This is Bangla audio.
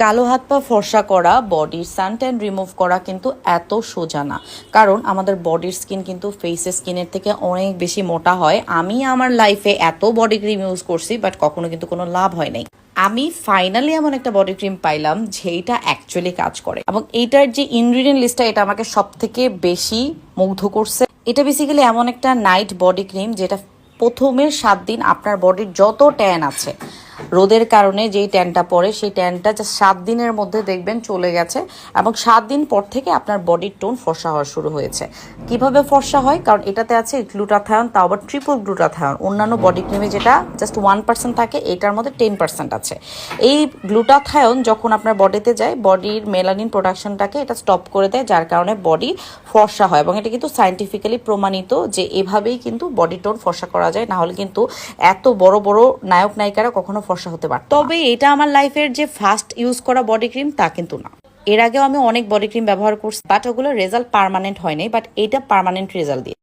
কালো হাত পা ফর্সা করা, বডির সানট্যান রিমুভ করা কিন্তু এত সোজা না। কারণ আমাদের বডির স্কিন কিন্তু ফেসের স্কিনের থেকে অনেক বেশি মোটা হয়। আমি আমার লাইফে এত বডি ক্রিম ইউজ করছি, বাট কখনো কিন্তু কোনো লাভ হয় নাই। আমি ফাইনালি এমন একটা বডি ক্রিম পাইলাম যেটা অ্যাকচুয়ালি কাজ করে, এবং এইটার যে ইনগ্রিডিয়েন্ট লিস্টটা, এটা আমাকে সব থেকে বেশি মুগ্ধ করছে। এটা বেসিক্যালি এমন একটা নাইট বডি ক্রিম যেটা প্রথমের 7 দিন আপনার বডির যত ট্যান আছে, রোদের কারণে যেই ট্যানটা পড়ে, সেই ট্যানটা জাস্ট 7 দিনের মধ্যে দেখবেন চলে গেছে, এবং 7 দিন পর থেকে আপনার বডির টোন ফর্সা হওয়া শুরু হয়েছে। কিভাবে ফর্সা হয়? কারণ এটাতে আছে গ্লুটাথায়ন, তাও আবার ট্রিপল গ্লুটাথায়ন। অন্যান্য বডি ক্রিমে যেটা জাস্ট 1% থাকে, এটার মধ্যে 10% আছে। এই গ্লুটাথায়ন যখন আপনার বডিতে যায়, বডির মেলানিন প্রোডাকশনটাকে এটা স্টপ করে দেয়, যার কারণে বডি ফর্সা হয়। এবং এটা কিন্তু সায়েন্টিফিক্যালি প্রমাণিত যে এভাবেই কিন্তু বডি টোন ফর্সা করা যায়, না হলে কিন্তু এত বড় বড় নায়ক নায়িকারা কখনো ফর্সা হতে পারত। তবে এটা আমার লাইফের যে ফার্স্ট ইউজ করা বডি ক্রিম তা কিন্তু না। এর আগেও আমি অনেক বডি ক্রিম ব্যবহার করছি, বাট ওগুলো রেজাল্ট পার্মানেন্ট হয়নি, বাট এটা পার্মানেন্ট রেজাল্ট দিয়ে